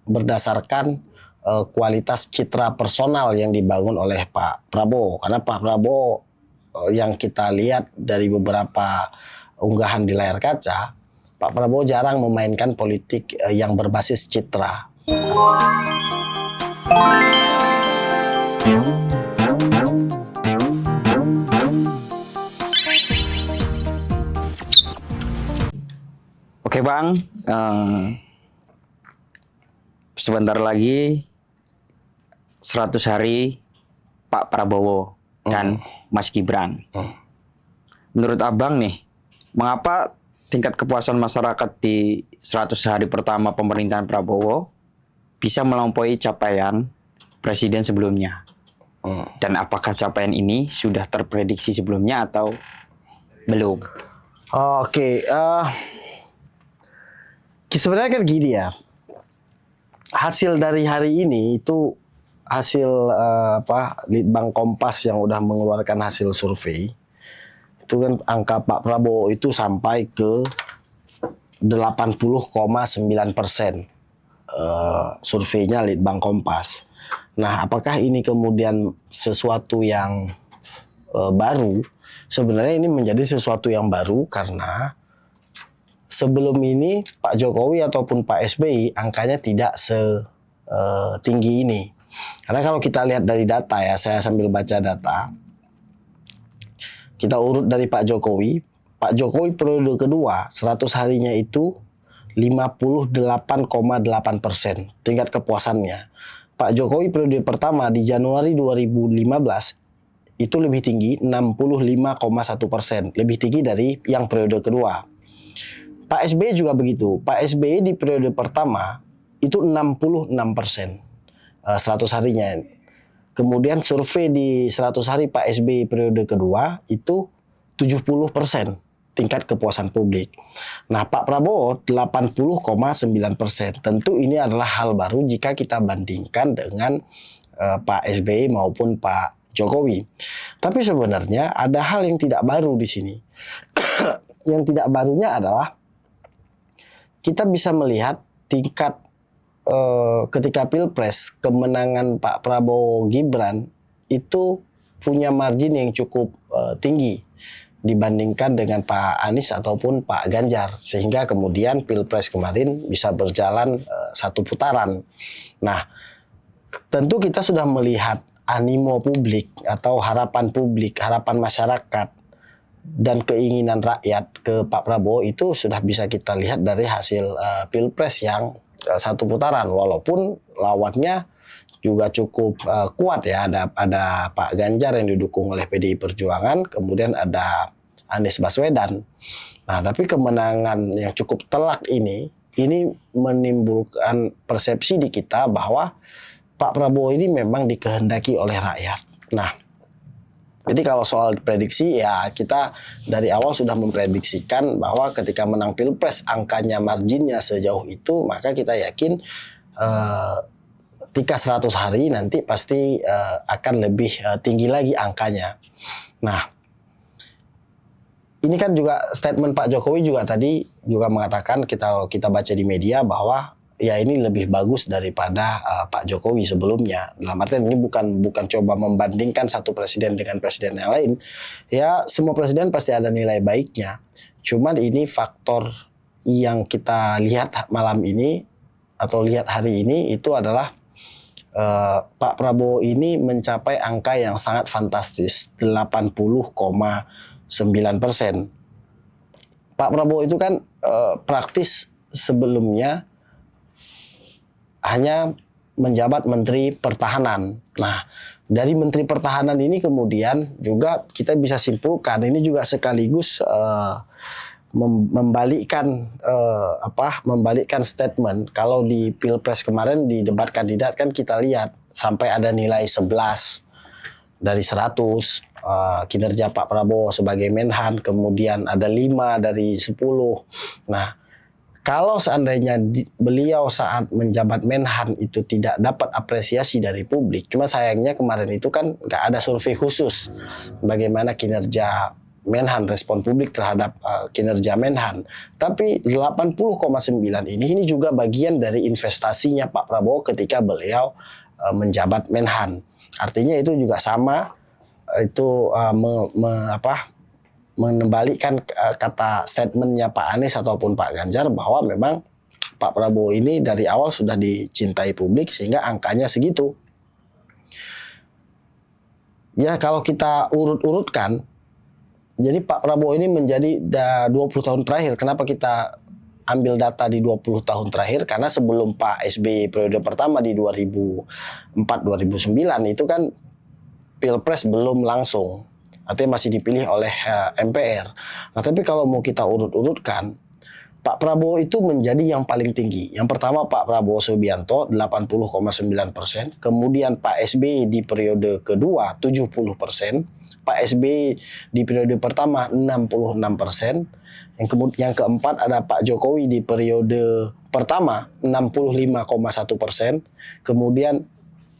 berdasarkan kualitas citra personal yang dibangun oleh Pak Prabowo. Karena Pak Prabowo yang kita lihat dari beberapa unggahan di layar kaca, Pak Prabowo jarang memainkan politik yang berbasis citra. Oke Bang, sebentar lagi 100 hari Pak Prabowo dan Mas Gibran. Menurut Abang nih, mengapa tingkat kepuasan masyarakat di 100 hari pertama pemerintahan Prabowo bisa melampaui capaian presiden sebelumnya? Dan apakah capaian ini sudah terprediksi sebelumnya atau belum? Sebenarnya kan gini ya, hasil dari hari ini itu hasil Litbang Kompas yang udah mengeluarkan hasil survei. Itu kan angka Pak Prabowo itu sampai ke 80,9%. Surveinya Litbang Kompas. Nah, apakah ini kemudian sesuatu yang baru? Sebenarnya ini menjadi sesuatu yang baru karena sebelum ini Pak Jokowi ataupun Pak SBY angkanya tidak setinggi ini. Karena kalau kita lihat dari data ya, saya sambil baca data. Kita urut dari Pak Jokowi. Pak Jokowi periode kedua 100 harinya itu 58,8% tingkat kepuasannya. Pak Jokowi periode pertama di Januari 2015 itu lebih tinggi 65,1%, lebih tinggi dari yang periode kedua. Pak SBY juga begitu. Pak SBY di periode pertama itu 66%, 100 harinya. Kemudian survei di 100 hari Pak SBY periode kedua itu 70% tingkat kepuasan publik. Nah, Pak Prabowo 80,9%. Tentu ini adalah hal baru jika kita bandingkan dengan Pak SBY maupun Pak Jokowi. Tapi sebenarnya ada hal yang tidak baru di sini. Yang tidak barunya adalah kita bisa melihat tingkat ketika Pilpres kemenangan Pak Prabowo Gibran itu punya margin yang cukup tinggi dibandingkan dengan Pak Anies ataupun Pak Ganjar, sehingga kemudian Pilpres kemarin bisa berjalan satu putaran. Nah, tentu kita sudah melihat animo publik atau harapan publik, harapan masyarakat dan keinginan rakyat ke Pak Prabowo itu sudah bisa kita lihat dari hasil Pilpres yang satu putaran, walaupun lawannya juga cukup kuat ya. Ada Pak Ganjar yang didukung oleh PDI Perjuangan, kemudian ada Anies Baswedan. Nah, tapi kemenangan yang cukup telak ini menimbulkan persepsi di kita bahwa Pak Prabowo ini memang dikehendaki oleh rakyat. Nah, jadi kalau soal prediksi ya kita dari awal sudah memprediksikan bahwa ketika menang Pilpres angkanya marginnya sejauh itu, maka kita yakin ketika 100 hari nanti pasti akan lebih tinggi lagi angkanya. Nah, ini kan juga statement Pak Jokowi juga tadi juga mengatakan, kita baca di media bahwa ya ini lebih bagus daripada Pak Jokowi sebelumnya. Dalam artian ini bukan coba membandingkan satu presiden dengan presiden yang lain. Ya, semua presiden pasti ada nilai baiknya. Cuman ini faktor yang kita lihat malam ini atau lihat hari ini itu adalah Pak Prabowo ini mencapai angka yang sangat fantastis, 80,9%. Pak Prabowo itu kan praktis sebelumnya hanya menjabat Menteri Pertahanan. Nah, dari Menteri Pertahanan ini kemudian juga kita bisa simpulkan ini juga sekaligus membalikkan statement. Kalau di Pilpres kemarin di debat kandidat kan kita lihat sampai ada nilai 11 dari 100 kinerja Pak Prabowo sebagai Menhan, kemudian ada 5 dari 10. Nah, kalau seandainya beliau saat menjabat Menhan itu tidak dapat apresiasi dari publik, cuma sayangnya kemarin itu kan nggak ada survei khusus bagaimana kinerja Menhan, respon publik terhadap kinerja Menhan. Tapi 80,9 ini juga bagian dari investasinya Pak Prabowo ketika beliau menjabat Menhan. Artinya itu juga sama, itu mengembalikan kata statementnya Pak Anies ataupun Pak Ganjar bahwa memang Pak Prabowo ini dari awal sudah dicintai publik sehingga angkanya segitu. Ya kalau kita urut-urutkan, jadi Pak Prabowo ini menjadi 20 tahun terakhir. Kenapa kita ambil data di 20 tahun terakhir? Karena sebelum Pak SBY periode pertama di 2004-2009 itu kan Pilpres belum langsung. Artinya masih dipilih oleh MPR. Nah tapi kalau mau kita urut-urutkan, Pak Prabowo itu menjadi yang paling tinggi. Yang pertama Pak Prabowo Subianto 80,9%, kemudian Pak SBY di periode kedua 70%, Pak SBY di periode pertama 66%, yang keempat ada Pak Jokowi di periode pertama 65,1%, kemudian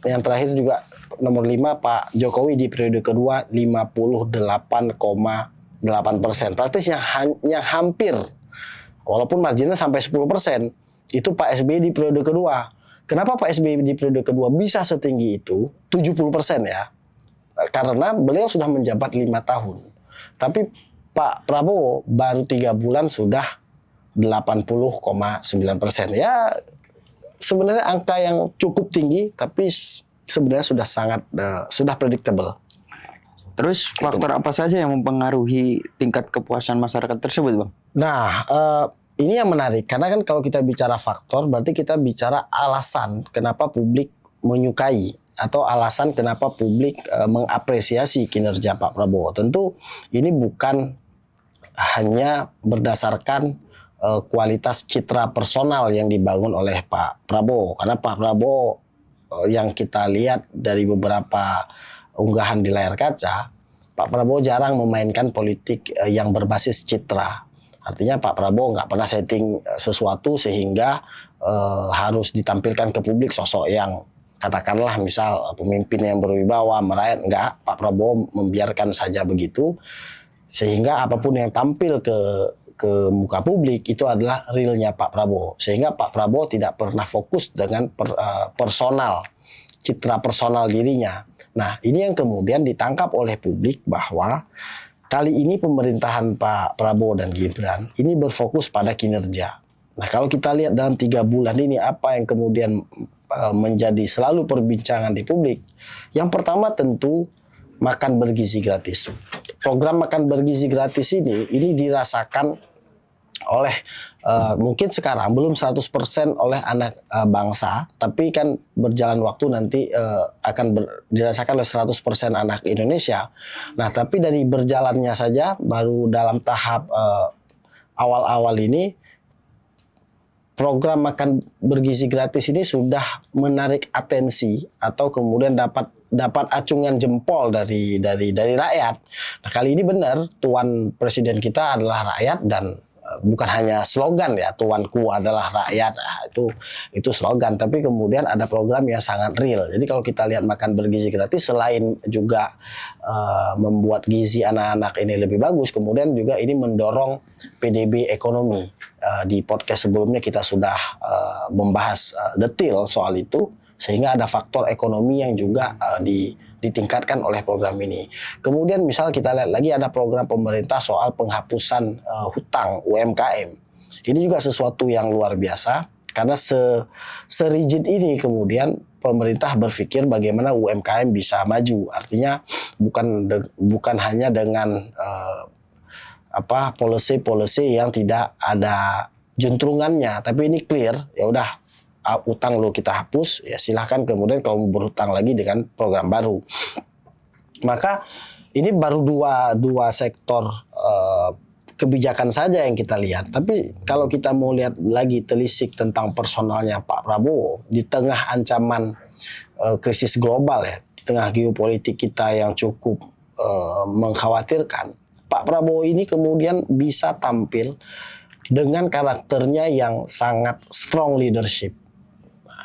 yang terakhir juga nomor 5 Pak Jokowi di periode kedua 58,8%. Praktis yang hampir, walaupun marginnya sampai 10%, itu Pak SBY di periode kedua. Kenapa Pak SBY di periode kedua bisa setinggi itu? 70% ya. Karena beliau sudah menjabat 5 tahun. Tapi Pak Prabowo baru 3 bulan sudah 80,9%. Ya sebenarnya angka yang cukup tinggi, tapi sebenarnya sudah predictable. Terus faktor apa saja yang mempengaruhi tingkat kepuasan masyarakat tersebut, Bang? Nah, ini yang menarik karena kan kalau kita bicara faktor berarti kita bicara alasan kenapa publik menyukai atau alasan kenapa publik mengapresiasi kinerja Pak Prabowo. Tentu ini bukan hanya berdasarkan kualitas citra personal yang dibangun oleh Pak Prabowo, karena Pak Prabowo yang kita lihat dari beberapa unggahan di layar kaca, Pak Prabowo jarang memainkan politik yang berbasis citra. Artinya Pak Prabowo nggak pernah setting sesuatu sehingga harus ditampilkan ke publik sosok yang katakanlah misal pemimpin yang berwibawa, merayat. Enggak, Pak Prabowo membiarkan saja begitu sehingga apapun yang tampil ke muka publik itu adalah realnya Pak Prabowo. Sehingga Pak Prabowo tidak pernah fokus dengan personal, citra personal dirinya. Nah, ini yang kemudian ditangkap oleh publik bahwa kali ini pemerintahan Pak Prabowo dan Gibran ini berfokus pada kinerja. Nah, kalau kita lihat dalam 3 bulan ini apa yang kemudian menjadi selalu perbincangan di publik. Yang pertama tentu makan bergizi gratis. Program makan bergizi gratis ini dirasakan oleh mungkin sekarang belum 100% oleh anak bangsa, tapi kan berjalan waktu nanti akan dirasakan oleh 100% anak Indonesia. Nah, tapi dari berjalannya saja baru dalam tahap awal-awal ini program makan bergizi gratis ini sudah menarik atensi atau kemudian dapat acungan jempol dari rakyat. Nah, kali ini benar tuan presiden kita adalah rakyat dan bukan hanya slogan ya, tuanku adalah rakyat, itu slogan, tapi kemudian ada program yang sangat real. Jadi kalau kita lihat makan bergizi gratis selain juga membuat gizi anak-anak ini lebih bagus, kemudian juga ini mendorong PDB ekonomi. Di podcast sebelumnya kita sudah membahas detail soal itu, sehingga ada faktor ekonomi yang juga ditingkatkan oleh program ini. Kemudian misal kita lihat lagi ada program pemerintah soal penghapusan hutang UMKM. Ini juga sesuatu yang luar biasa karena serigid ini kemudian pemerintah berpikir bagaimana UMKM bisa maju. Artinya bukan hanya dengan policy yang tidak ada juntrungannya, tapi ini clear, ya udah utang lo kita hapus, ya silahkan kemudian kalau mau berhutang lagi dengan program baru. Maka ini baru dua sektor kebijakan saja yang kita lihat. Tapi kalau kita mau lihat lagi telisik tentang personalnya Pak Prabowo di tengah ancaman krisis global ya, di tengah geopolitik kita yang cukup mengkhawatirkan, Pak Prabowo ini kemudian bisa tampil dengan karakternya yang sangat strong leadership.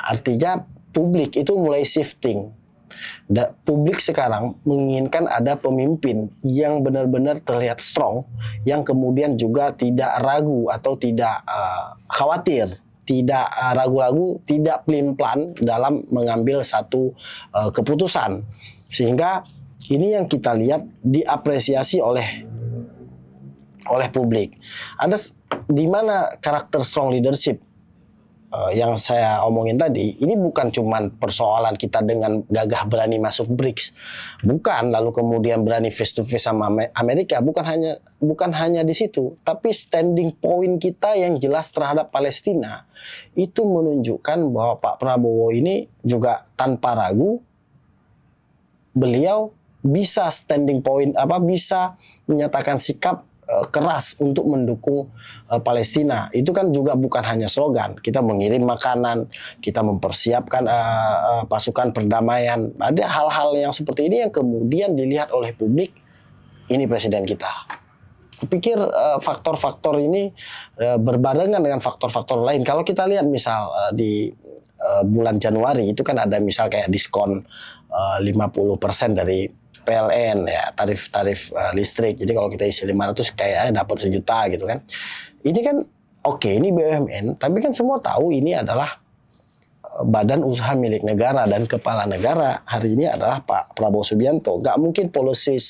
Artinya publik itu mulai shifting. Publik sekarang menginginkan ada pemimpin yang benar-benar terlihat strong, yang kemudian juga tidak ragu atau tidak khawatir, tidak ragu-ragu, tidak pelin-pelan dalam mengambil satu keputusan. Sehingga ini yang kita lihat diapresiasi oleh publik. Ada di mana karakter strong leadership yang saya omongin tadi, ini bukan cuma persoalan kita dengan gagah berani masuk BRICS, bukan, lalu kemudian berani face to face sama Amerika, bukan hanya di situ, tapi standing point kita yang jelas terhadap Palestina itu menunjukkan bahwa Pak Prabowo ini juga tanpa ragu beliau bisa standing point bisa menyatakan sikap keras untuk mendukung Palestina. Itu kan juga bukan hanya slogan. Kita mengirim makanan, kita mempersiapkan pasukan perdamaian. Ada hal-hal yang seperti ini yang kemudian dilihat oleh publik, ini presiden kita. Kupikir faktor-faktor ini berbarengan dengan faktor-faktor lain. Kalau kita lihat misal di bulan Januari itu kan ada misal kayak diskon 50% dari PLN ya, tarif listrik. Jadi kalau kita isi 500 kayaknya dapat 1 juta gitu kan. Ini kan oke, ini BUMN, tapi kan semua tahu ini adalah badan usaha milik negara dan kepala negara hari ini adalah Pak Prabowo Subianto. Gak mungkin policy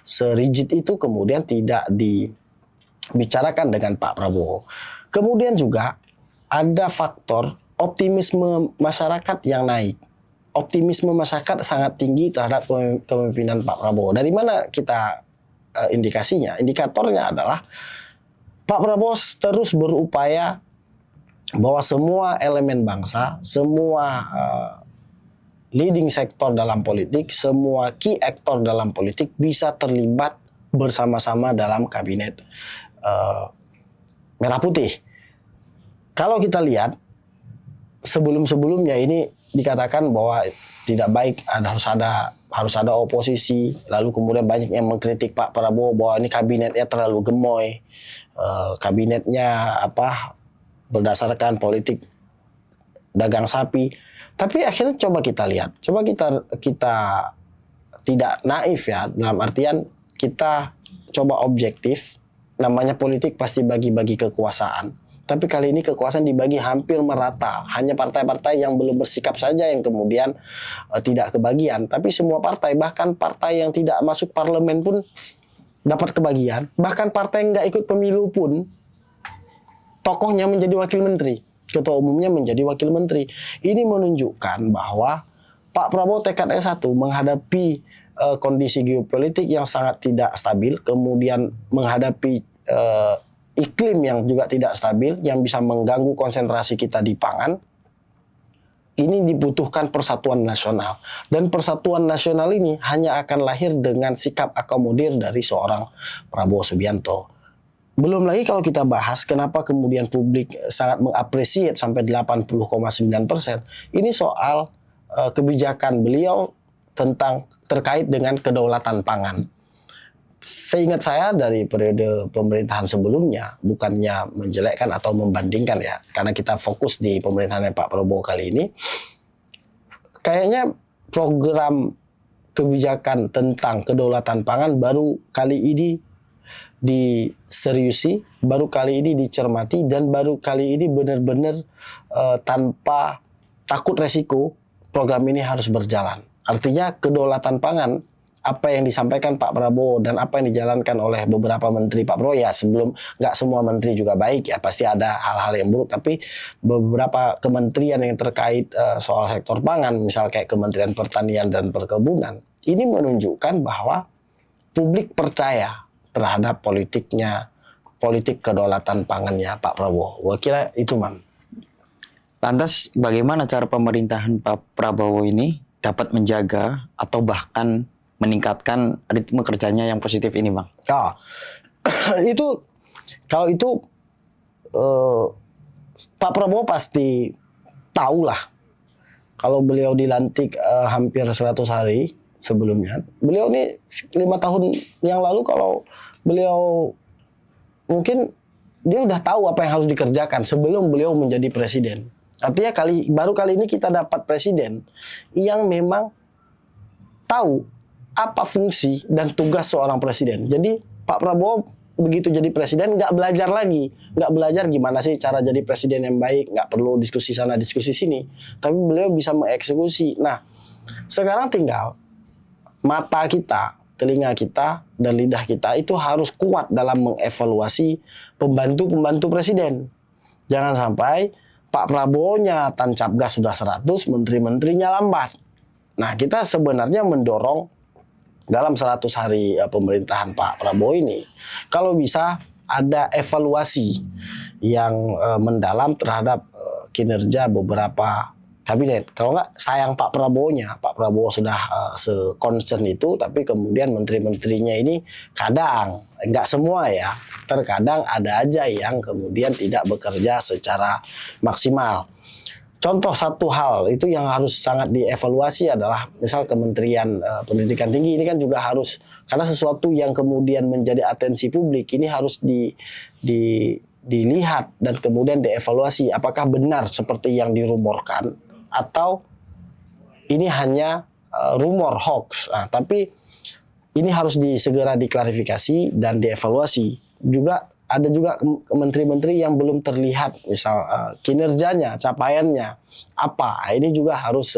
serigid itu kemudian tidak dibicarakan dengan Pak Prabowo. Kemudian juga ada faktor optimisme masyarakat yang naik. Optimisme masyarakat sangat tinggi terhadap kepemimpinan Pak Prabowo. Dari mana kita indikasinya? Indikatornya adalah Pak Prabowo terus berupaya bahwa semua elemen bangsa, semua leading sektor dalam politik, semua key actor dalam politik bisa terlibat bersama-sama dalam kabinet Merah Putih. Kalau kita lihat sebelum-sebelumnya ini dikatakan bahwa tidak baik, harus ada oposisi, lalu kemudian banyak yang mengkritik Pak Prabowo bahwa ini kabinetnya terlalu gemoy, kabinetnya berdasarkan politik dagang sapi. Tapi akhirnya coba kita lihat, coba kita tidak naif ya, dalam artian kita coba objektif. Namanya politik pasti bagi-bagi kekuasaan. Tapi kali ini kekuasaan dibagi hampir merata. Hanya partai-partai yang belum bersikap saja yang kemudian tidak kebagian. Tapi semua partai, bahkan partai yang tidak masuk parlemen pun dapat kebagian. Bahkan partai yang nggak ikut pemilu pun, tokohnya menjadi wakil menteri. Ketua umumnya menjadi wakil menteri. Ini menunjukkan bahwa Pak Prabowo tekadnya satu, menghadapi kondisi geopolitik yang sangat tidak stabil, kemudian menghadapi iklim yang juga tidak stabil, yang bisa mengganggu konsentrasi kita di pangan. Ini dibutuhkan persatuan nasional. Dan persatuan nasional ini hanya akan lahir dengan sikap akomodir dari seorang Prabowo Subianto. Belum lagi kalau kita bahas kenapa kemudian publik sangat mengapresiasi sampai 80,9%. Ini soal kebijakan beliau terkait dengan kedaulatan pangan. Seingat saya dari periode pemerintahan sebelumnya, bukannya menjelekkan atau membandingkan ya, karena kita fokus di pemerintahan Pak Prabowo kali ini, kayaknya program kebijakan tentang kedaulatan pangan baru kali ini diseriusi, baru kali ini dicermati, dan baru kali ini benar-benar tanpa takut resiko program ini harus berjalan. Artinya kedaulatan pangan, apa yang disampaikan Pak Prabowo dan apa yang dijalankan oleh beberapa menteri Pak Prabowo, ya sebelum nggak semua menteri juga baik ya, pasti ada hal-hal yang buruk, tapi beberapa kementerian yang terkait soal sektor pangan, misal kayak Kementerian Pertanian dan Perkebunan, ini menunjukkan bahwa publik percaya terhadap politik kedaulatan pangannya Pak Prabowo. Gua kira itu, Mam. Lantas bagaimana cara pemerintahan Pak Prabowo ini dapat menjaga atau bahkan meningkatkan ritme kerjanya yang positif ini, Bang? Kalau itu Pak Prabowo pasti tahulah. Kalau beliau dilantik hampir 100 hari sebelumnya, beliau ini 5 tahun yang lalu kalau beliau mungkin dia udah tahu apa yang harus dikerjakan sebelum beliau menjadi presiden. Artinya baru kali ini kita dapat presiden yang memang tahu apa fungsi dan tugas seorang presiden. Jadi Pak Prabowo begitu jadi presiden nggak belajar lagi, nggak belajar gimana sih cara jadi presiden yang baik, nggak perlu diskusi sana diskusi sini, tapi beliau bisa mengeksekusi. Nah, sekarang tinggal mata kita, telinga kita, dan lidah kita itu harus kuat dalam mengevaluasi pembantu-pembantu presiden. Jangan sampai Pak Prabowo-nya tancap gas sudah 100, menteri-menterinya lambat. Nah, kita sebenarnya mendorong dalam 100 hari pemerintahan Pak Prabowo ini, kalau bisa ada evaluasi yang mendalam terhadap kinerja beberapa kabinet. Kalau nggak, sayang Pak Prabowo-nya. Pak Prabowo sudah se-concern itu, tapi kemudian menteri-menterinya ini kadang, nggak semua ya, terkadang ada aja yang kemudian tidak bekerja secara maksimal. Contoh satu hal itu yang harus sangat dievaluasi adalah misal Kementerian Pendidikan Tinggi ini kan juga harus, karena sesuatu yang kemudian menjadi atensi publik ini harus dilihat dan kemudian dievaluasi apakah benar seperti yang dirumorkan atau ini hanya rumor hoax. Nah, tapi ini harus segera diklarifikasi dan dievaluasi. Juga ada juga menteri-menteri yang belum terlihat misal kinerjanya, capaiannya apa. Ini juga harus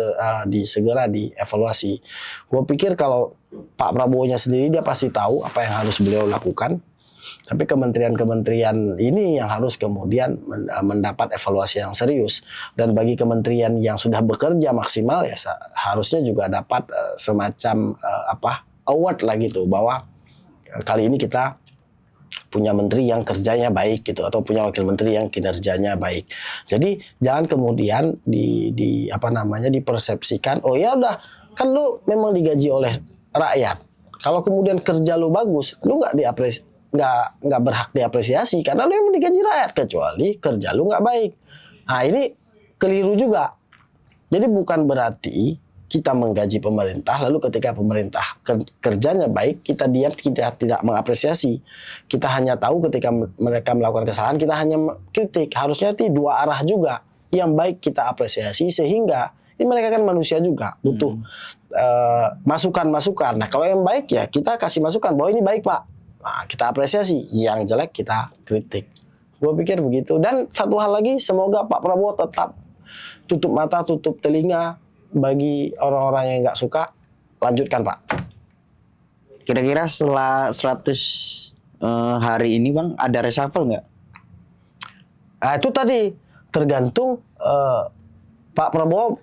segera dievaluasi. Gue pikir kalau Pak Prabowo-nya sendiri dia pasti tahu apa yang harus beliau lakukan. Tapi kementerian-kementerian ini yang harus kemudian mendapat evaluasi yang serius. Dan bagi kementerian yang sudah bekerja maksimal ya harusnya juga dapat semacam award lah gitu, bahwa kali ini kita punya menteri yang kerjanya baik gitu, atau punya wakil menteri yang kinerjanya baik. Jadi jangan kemudian dipersepsikan, oh ya udah kan lu memang digaji oleh rakyat. Kalau kemudian kerja lu bagus, lu nggak berhak diapresiasi karena lu yang digaji rakyat, kecuali kerja lu nggak baik. Nah, ini keliru juga. Jadi bukan berarti kita menggaji pemerintah lalu ketika pemerintah kerjanya baik kita diam, kita tidak mengapresiasi. Kita hanya tahu ketika mereka melakukan kesalahan kita hanya kritik. Harusnya dua arah juga. Yang baik kita apresiasi, sehingga ini mereka kan manusia juga butuh masukan-masukan. Nah, kalau yang baik ya kita kasih masukan bahwa ini baik Pak. Nah, kita apresiasi, yang jelek kita kritik. Gue pikir begitu. Dan satu hal lagi, semoga Pak Prabowo tetap tutup mata, tutup telinga bagi orang-orang yang nggak suka. Lanjutkan Pak. Kira-kira setelah 100 hari ini Bang, ada reshuffle nggak? Nah, itu tadi tergantung Pak Prabowo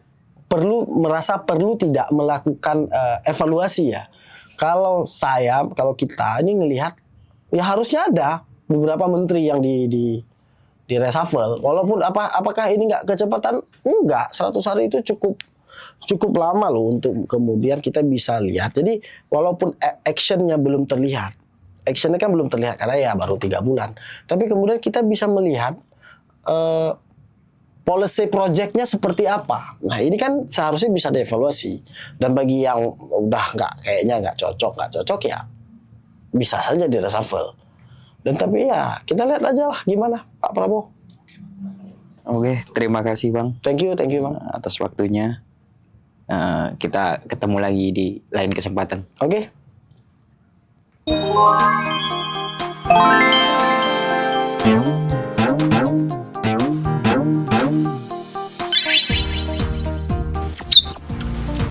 merasa perlu tidak melakukan evaluasi ya. Kalau kita ini ngelihat ya harusnya ada beberapa menteri yang di reshuffle. Walaupun apakah ini nggak kecepatan? Enggak, 100 hari itu cukup lama loh untuk kemudian kita bisa lihat. Jadi walaupun actionnya belum terlihat, actionnya kan belum terlihat karena ya baru 3 bulan. Tapi kemudian kita bisa melihat policy projectnya seperti apa. Nah, ini kan seharusnya bisa dievaluasi. Dan bagi yang udah nggak cocok ya bisa saja di reshuffle. Dan tapi ya kita lihat aja lah gimana Pak Prabowo. Oke, terima kasih Bang. Thank you Bang. Atas waktunya. Kita ketemu lagi di lain kesempatan. Oke.